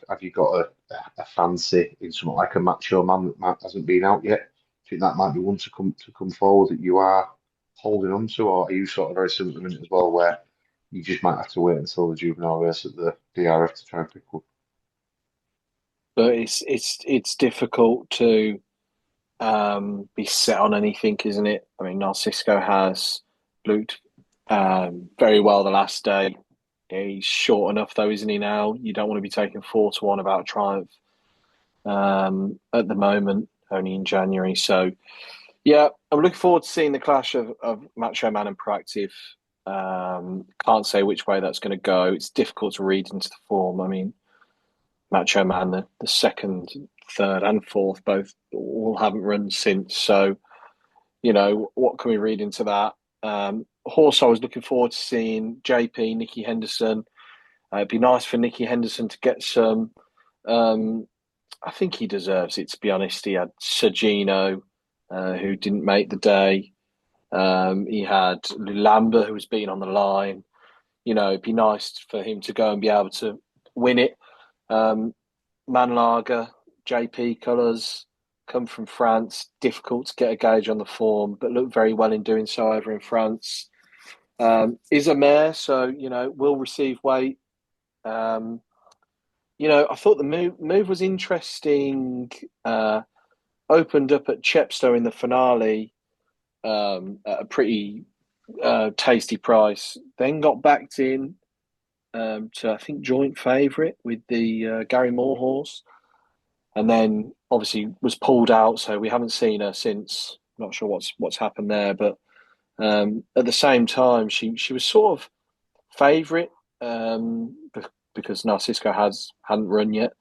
have you got a fancy in something like a Macho Man that hasn't been out yet? Do you think that might be one to come forward that you are holding on to, or are you sort of very similar at the minute as well, where you just might have to wait until the juvenile race at the DRF to try and pick up?
but it's difficult to be set on anything, isn't it? I mean, Narcisco has looked very well the last day. He's short enough, though, isn't he? Now you don't want to be taking 4-1 about Triumph at the moment, only in January. So yeah, I'm looking forward to seeing the clash of Macho Man and Proactive. Can't say which way that's going to go. It's difficult to read into the form. I mean, Macho Man, the second, third, and fourth both all haven't run since. So, what can we read into that? Horse I was looking forward to seeing JP, Nicky Henderson. It'd be nice for Nicky Henderson to get some. Um, I think he deserves it, to be honest. He had Sergino, who didn't make the day. He had Lulamba, who was beaten on the line. It'd be nice for him to go and be able to win it. Manlager, JP colours, come from France. Difficult to get a gauge on the form, but look very well in doing so over in France. Is a mare, so will receive weight. I thought the move was interesting. Opened up at Chepstow in the finale at a pretty tasty price. Then got backed in to, I think, joint favourite with the Gary Moore horse, and then obviously was pulled out. So we haven't seen her since. Not sure what's happened there, but at the same time, she was sort of favourite because Narcisco hadn't run yet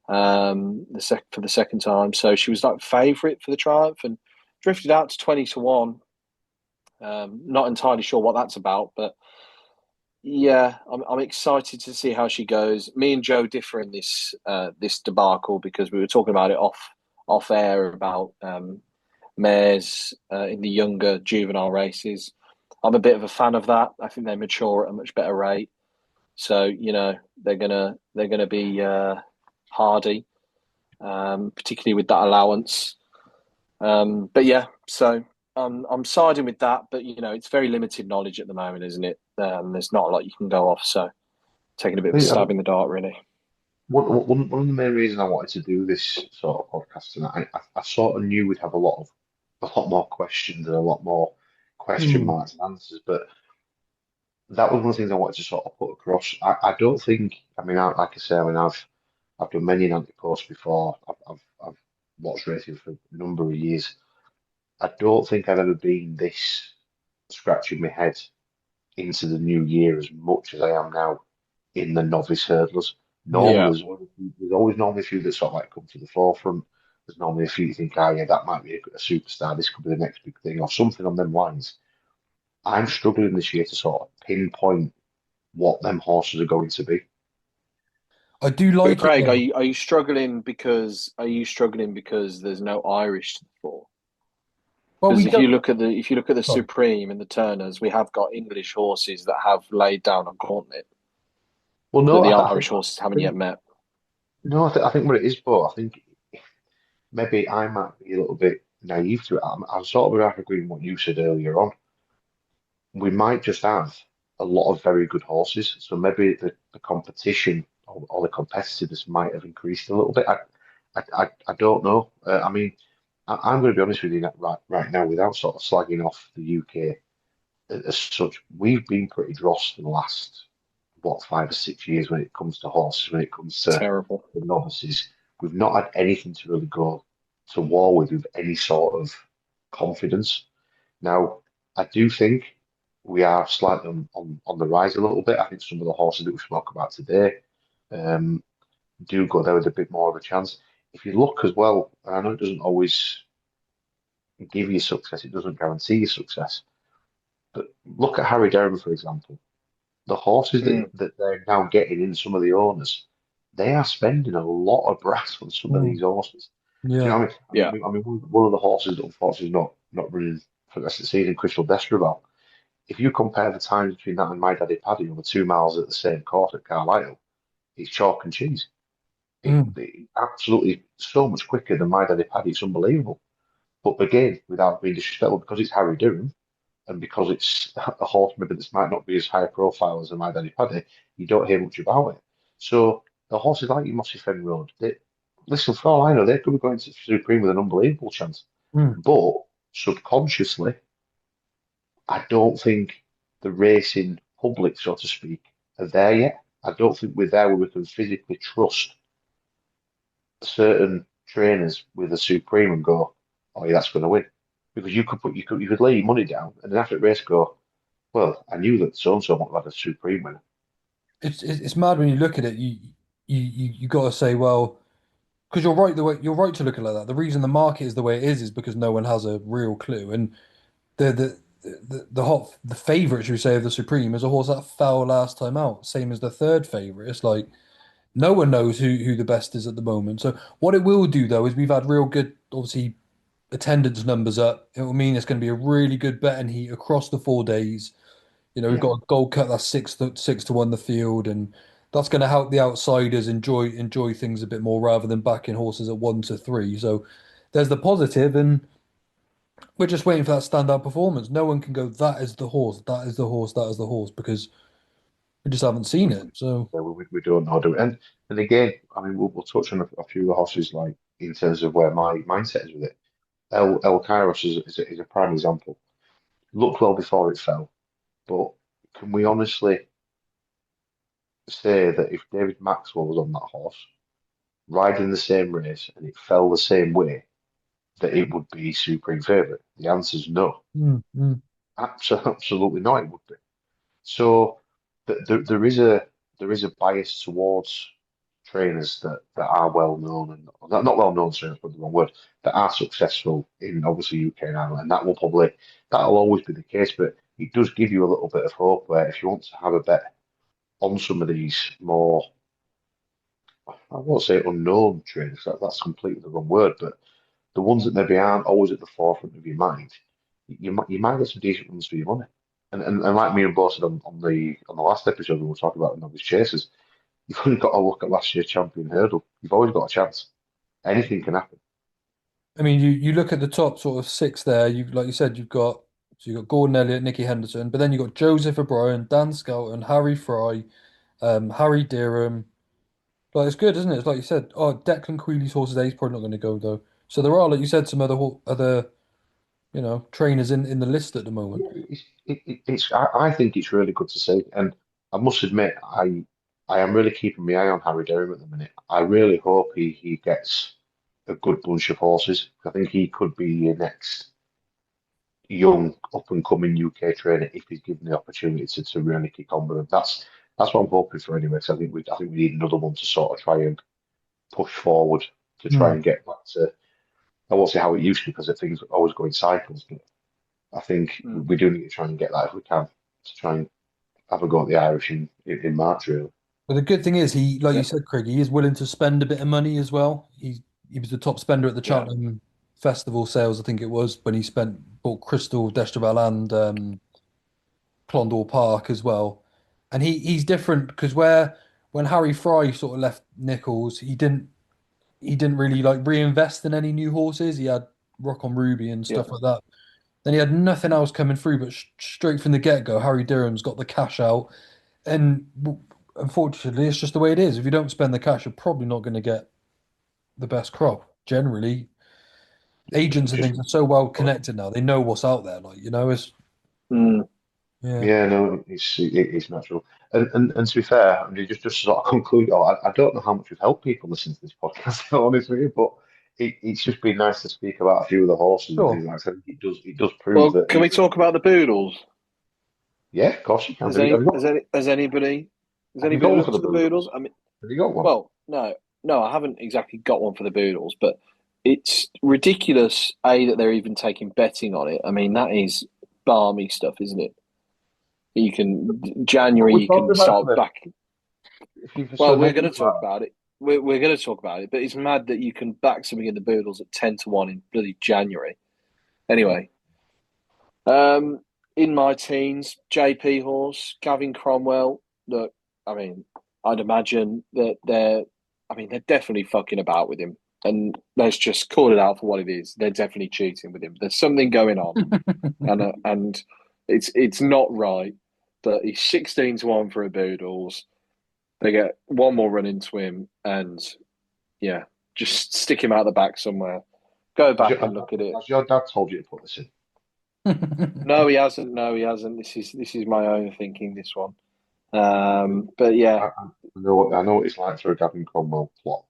for the second time, so she was like favourite for the Triumph and drifted out to 20-1. Not entirely sure what that's about, but yeah, I'm excited to see how she goes. Me and Joe differ in this debacle because we were talking about it off air about mares in the younger juvenile races. I'm a bit of a fan of that. I think they mature at a much better rate, so they're gonna be hardy, particularly with that allowance. But yeah, so I'm siding with that. But it's very limited knowledge at the moment, isn't it? There's not a lot you can go off. So taking a bit of a
I
stab
think
in the dark, really.
one of the main reasons I wanted to do this sort of podcast tonight, I sort of knew we'd have a lot more questions and a lot more question
Hmm.
marks and answers, but that was one of the things I wanted to sort of put across. I don't think, I mean, like I say, I mean, I've done many an Ante posts before. I've watched racing for a number of years. I don't think I've ever been this scratching my head into the new year as much as I am now in the novice hurdlers. Normally,
Yeah,
there's always normally a few that sort of like come to the forefront. There's normally a few you think, oh yeah, that might be a superstar. This could be the next big thing, or something on them lines. I'm struggling this year to sort of pinpoint what them horses are going to be.
I do
but
like it
Craig, are
though.
you struggling because there's no Irish to the fore?
Well, we
Because
don't.
if you look at the
Sorry.
Supreme and the Turners, we have got English horses that have laid down a gauntlet
Well,
that
no,
the
I think
Irish horses
I
haven't yet
think
met.
no, I think what it is, but I think maybe I might be a little bit naive to it. I'm sort of half agreeing with what you said earlier on. We might just have a lot of very good horses, so maybe the competition or the competitiveness might have increased a little bit. I don't know. I mean, I'm going to be honest with you right now, without sort of slagging off the UK as such. We've been pretty dross for the last what 5 or 6 years when it comes to horses, when it comes to
Terrible.
the novices. We've not had anything to really go to war with any sort of confidence. Now, I do think we are slightly on the rise a little bit. I think some of the horses that we spoke about today um, do go there with a bit more of a chance. If you look as well, I know it doesn't always give you success, it doesn't guarantee you success, but look at Harry Durham, for example. The horses
Mm.
that they're now getting in some of the owners, they are spending a lot of brass on some of
Hmm.
these horses. Do you
Yeah.
know what I mean?
Yeah.
One of the horses that unfortunately is not running for the rest of the season, Crystal Destrabal. If you compare the time between that and My Daddy Paddy over 2 miles at the same course at Carlisle, it's chalk and cheese.
Hmm.
It absolutely so much quicker than My Daddy Paddy. It's unbelievable. But again, without being disrespectful, because it's Harry Durham and because it's a horse maybe that might not be as high profile as a My Daddy Paddy, you don't hear much about it. So the horses like your Mossy Fen Road, listen, for all I know, they could be going to Supreme with an unbelievable chance.
Mm.
But subconsciously, I don't think the racing public, so to speak, are there yet. I don't think we're there where we can physically trust certain trainers with a Supreme and go, oh yeah, that's going to win. Because you could lay your money down and then after the race go, well, I knew that so and so might have had a Supreme winner.
It's mad when you look at it. You got to say, well, because you're right to look at it like that. The reason the market is the way it is because no one has a real clue. And the favorite, should we say, of the Supreme is a horse that fell last time out, same as the third favorite. It's like no one knows who the best is at the moment. So what it will do though is we've had real good, obviously, attendance numbers up. It will mean it's going to be a really good betting heat across the 4 days. We've
Yeah.
got a Gold Cup that's 6-1 the field, and that's going to help the outsiders enjoy things a bit more rather than backing horses at 1-3. So there's the positive, and we're just waiting for that standout performance. No one can go, that is the horse, that is the horse, that is the horse, because we just haven't seen it. So,
Yeah, we don't know, do we? And again, I mean, we'll touch on a few of the horses, like in terms of where my mindset is with it. El Kairos is a prime example. Looked well before it fell, but can we honestly say that if David Maxwell was on that horse, riding the same race, and it fell the same way, that it would be supreme favourite? The answer is no.
mm, mm.
Absolutely not, it would be. So there is a bias towards trainers that are well known and not well known, sorry, that's the wrong word, that are successful in obviously UK and Ireland, and that'll always be the case. But it does give you a little bit of hope where if you want to have a bet on some of these more, I won't say unknown trainers, that's completely the wrong word, but the ones that maybe aren't always at the forefront of your mind, you might get some decent ones for your money. And like me and Bo said on the last episode when we were talking about the novice chasers, you've only got to look at last year's champion hurdle. You've always got a chance. Anything can happen.
I mean, you look at the top sort of six there. You like you said, you've got Gordon Elliott, Nicky Henderson, but then you've got Joseph O'Brien, Dan Skelton, Harry Fry, Harry Deerham. Like it's good, isn't it? It's like you said. Oh, Declan Queeley's horse today. He's probably not going to go though. So there are, like you said, some other trainers in the list at the moment.
Yeah, I think it's really good to see. And I must admit, I am really keeping my eye on Harry Derham at the minute. I really hope he gets a good bunch of horses. I think he could be your next young up and coming UK trainer if he's given the opportunity to really kick on with him. That's what I'm hoping for anyway. So I think we need another one to sort of try and push forward to try
Hmm.
and get back to, I won't say how it used to because things always go in cycles, but I think
Mm.
we do need to try and get that if we can to try and have a go at the Irish in March, really.
But the good thing is, he, like you
Yeah,
said, Craig, he is willing to spend a bit of money as well. He was the top spender at the
yeah,
Cheltenham Festival sales, I think it was, when he bought Crystal, Destreval, and Clondall Park as well. And he's different because where when Harry Fry sort of left Nichols, he didn't really like reinvest in any new horses. He had Rock on Ruby and
yeah.
stuff like that. Then he had nothing else coming through, but straight from the get-go, Harry Durham's got the cash out. And unfortunately, it's just the way it is. If you don't spend the cash, you're probably not going to get the best crop. Generally, agents and
Just
things are so well connected now; they know what's out there. It's
Mm.
yeah.
yeah, no, it's natural. And to be fair, I mean, just to sort of conclude, I don't know how much we've helped people listen to this podcast, to be honest with you, but it's just been nice to speak about a few of the horses and things
Sure.
like that. It does prove
Well,
that
can we
even
talk about the Boodles?
yeah, of course you can.
Has
Have you, have
any
you got
has any has anybody has
have you
anybody
got one for
looked
the
at the
Boodles?
Boodles? I mean,
Have you got one?
well, no, I haven't exactly got one for the Boodles, but it's ridiculous, that they're even taking betting on it. I mean, that is balmy stuff, isn't it? You can
But
January,
we're
you
talking
can
about
start
the
back.
if you've
Well,
so
we're
maybe
going to talk about it. We're going to talk about it, but it's mad that you can back something in the Boodles at 10-1 in bloody January. Anyway, um, in my teens, JP Horse, Gavin Cromwell. Look, I mean, I'd imagine that they're definitely fucking about with him. And let's just call it out for what it is. They're definitely cheating with him. There's something going on, and it's not right. But he's 16-1 for a Boodles. They get one more run into him, and yeah, Just stick him out the back somewhere. Go back and look at it.
Has your dad told you to put this in?
No, he hasn't. No, he hasn't. This is my own thinking. This one. But yeah,
I know what it's like for a Gavin Cromwell plot.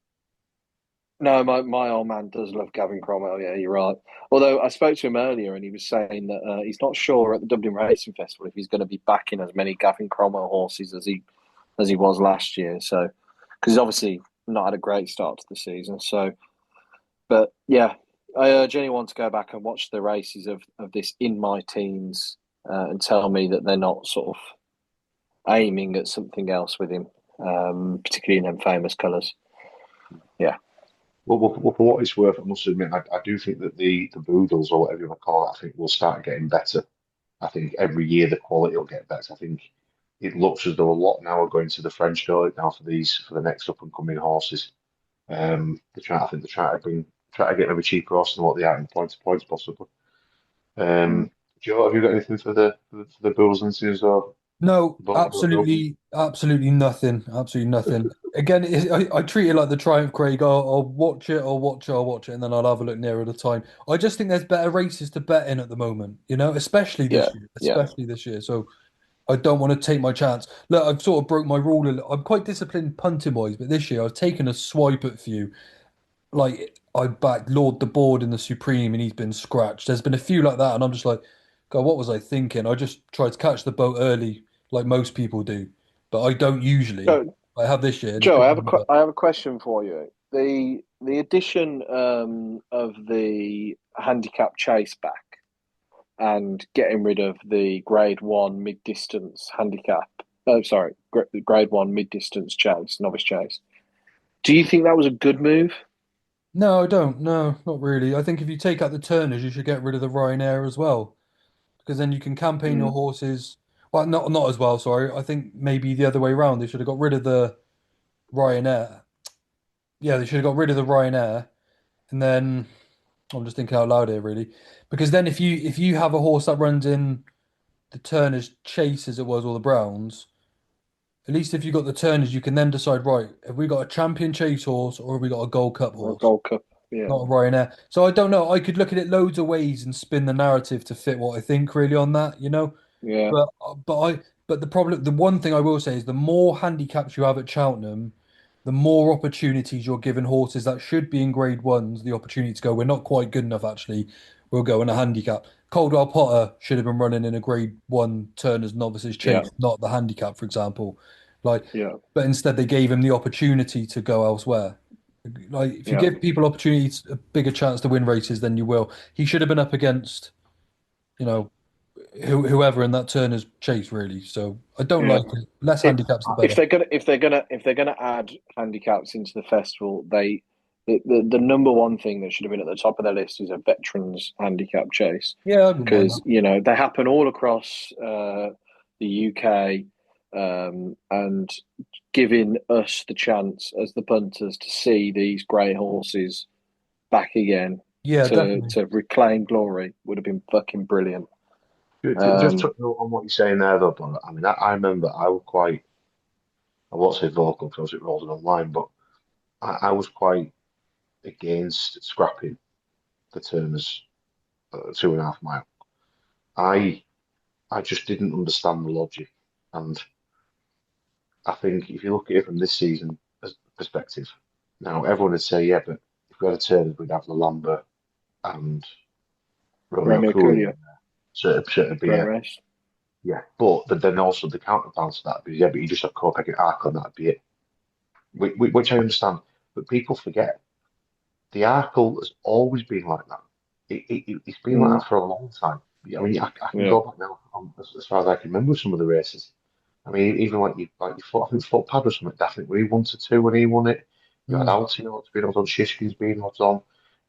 no, my old man does love Gavin Cromwell. Yeah, you're right. Although I spoke to him earlier and he was saying that he's not sure at the Dublin Racing Festival if he's going to be backing as many Gavin Cromwell horses as he was last year. So, because he's obviously not had a great start to the season. So, but yeah, I urge anyone to go back and watch the races of this in my teens and tell me that they're not sort of aiming at something else with him, particularly in them famous colours. Yeah.
Well, for what it's worth, I must admit, I do think that the Boodles, or whatever you want to call it, I think will start getting better. I think every year the quality will get better. I think it looks as though a lot now are going to the French Derby now for the next up and coming horses. I think they're try to get maybe cheaper horses than what they are in point to points possibly. Joe, have you got anything for the Bulls and Seals or
No,
Bob?
absolutely nothing. Absolutely nothing. Again, I treat it like the Triumph, Craig. I'll watch it, I'll watch it, and then I'll have a look nearer the time. I just think there's better races to bet in at the moment, especially
Yeah,
this year,
yeah.
So I don't want to take my chance. Look, I've sort of broke my rule. I'm quite disciplined punting wise, but this year I've taken a swipe at few. Like I backed Lord the Board in the Supreme, and he's been scratched. There's been a few like that, and I'm just like, God, what was I thinking? I just tried to catch the boat early, like most people do, but I don't usually.
So,
I have this year, and it's
Joe,
been another.
I have a question for you. The addition of the handicap chase back and getting rid of the Grade One mid distance handicap. Oh, sorry, Grade One mid distance chase, novice chase. Do you think that was a good move?
No, I don't. No, not really. I think if you take out the turners, you should get rid of the Ryanair as well, because then you can campaign your
Mm.
horses. Well, not as well. Sorry, I think maybe the other way around. They should have got rid of the Ryanair. Yeah, they should have got rid of the Ryanair, and then I'm just thinking out loud here, really, because then if you have a horse that runs in the Turners Chase as it was, or the Browns, at least if you got the Turners, you can then decide, right, have we got a champion chase horse or have we got a Gold Cup
Or a
horse,
Gold Cup? Yeah,
not a Ryanair. So I don't know. I could look at it loads of ways and spin the narrative to fit what I think really on that.
yeah,
But the one thing I will say is the more handicaps you have at Cheltenham, the more opportunities you're giving horses that should be in grade ones the opportunity to go, we're not quite good enough actually. We'll go in a handicap. Coldwell Potter should have been running in a grade one Turner's novices
yeah,
chase, not the handicap, for example. Like,
yeah,
but instead they gave him the opportunity to go elsewhere. Like, if you
yeah,
give people opportunities, a bigger chance to win races, then you will. He should have been up against, you know, whoever in that Turner's chase, really. So I don't
yeah.
like it. Less
If
handicaps, the
if
better.
they're gonna add handicaps into the festival, the number one thing that should have been at the top of their list is a veterans handicap chase,
Yeah, I wouldn't mind
because
that.
they happen all across the UK, and giving us the chance as the punters to see these grey horses back again
Yeah,
to
definitely.
reclaim glory would have been fucking brilliant.
Just
Um,
to note on what you're saying there, though, Don, I mean, I remember I was quite, I won't say vocal because it rolls online, but I was quite against scrapping the Turners 2.5 mile. I I just didn't understand the logic, and I think if you look at it from this season perspective, now everyone would say, yeah, but if we had a Turners, we'd have the Lambert and Romeo
Romeo
Cooley
Coolio,
in there. So it'd be
great
a
race.
yeah, but then also the counterbalance to that would be yeah, but you just have Kopek and Ark and that'd be it. Which I understand, but people forget the Arkle has always been like that. It's been like
Mm,
that for a long time. I mean, I can
yeah,
go back now as far as I can remember some of the races. I mean, even like you fought, I think fought Pad or something, definitely when he won to two when he won it. You had
Mm.
Alti odds being odds on, Shishkin's being odds on.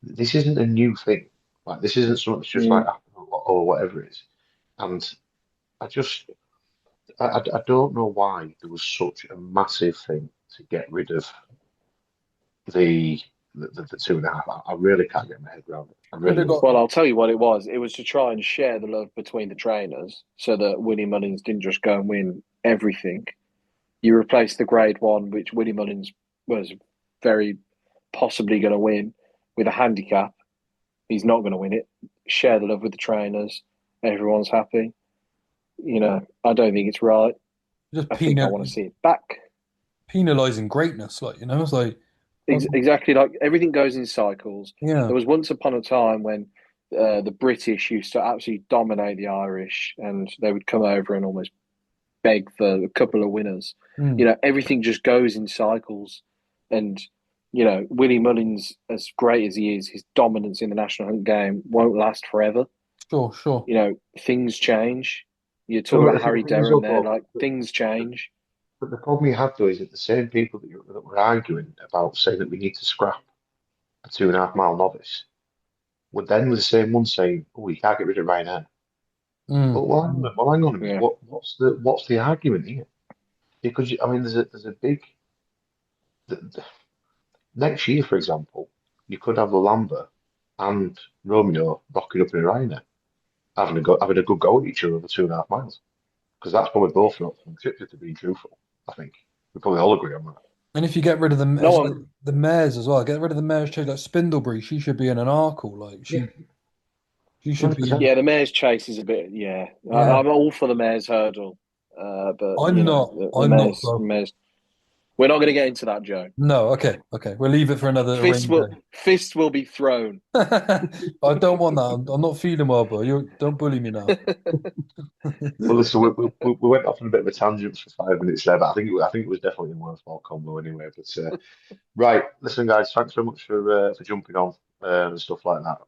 This isn't a new thing. Like this isn't something that's just like
mm.
happened or whatever it is. And I just I don't know why there was such a massive thing to get rid of the the 2.5. I really can't get my head around it. I
Could
really
have
don't.
got.
Well, I'll tell you what it was. It was to try and share the love between the trainers so that Willie Mullins didn't just go and win everything. You replaced the grade one, which Willie Mullins was very possibly going to win with a handicap. He's not going to win it. Share the love with the trainers. Everyone's happy. I don't think it's right.
Just
I think I want to see it back.
penalizing greatness, like, it's like,
Exactly, like everything goes in cycles.
yeah,
There was once upon a time when the British used to absolutely dominate the Irish, and they would come over and almost beg for a couple of winners.
mm,
Everything just goes in cycles, and Willie Mullins, as great as he is, his dominance in the national hunt game won't last forever.
sure.
Things change. You're
No,
talking
but
about
the
Harry
thing is,
Derham there,
though,
like things change.
but the problem you have though is that the same people that were arguing about saying that we need to scrap a 2.5 mile novice were then the same ones saying, "Oh, you can't get rid of Ryanair."
Mm,
Well, hang on a minute.
Yeah,
What's the argument here? Because I mean, there's a big next year, for example, you could have the Lambert and Romeo rocking up in a Ryanair, having a good go at each other over 2.5 miles. Because that's probably both not from to be truthful. I think we probably all agree on that.
and if you get rid of
no one.
the mares as well, get rid of the mares chase, like Spindlebury, she should be in an Arkle, like
Yeah,
she should be
100%.
in.
Yeah, the mare's chase is a bit. Yeah,
Yeah,
I'm all for the mare's hurdle, but
I'm not.
the
I'm not,
mare's
bro.
We're not going to get into that, Joe.
No, okay. We'll leave it for another rainy day.
Fists will be thrown.
I don't want that. I'm not feeling well, bro. You don't bully me now.
Well, listen, we went off on a bit of a tangent for 5 minutes there, but I think it was definitely a worthwhile combo anyway. But right, listen, guys, thanks very much for jumping on and stuff like that.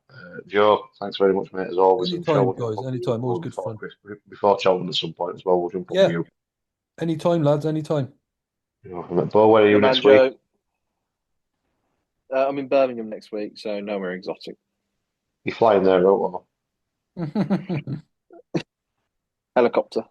Joe, thanks very much, mate, as always. I'm sure
Anytime,
we'll jump
guys.
on you
Anytime. Always good
before
fun.
before Cheltenham at some point as well. We'll jump on
Yeah,
you.
anytime, lads. Anytime.
Bo, where are you
Good man,
next week?
Joe. I'm in Birmingham next week, so nowhere exotic.
You flying there, right?
Helicopter.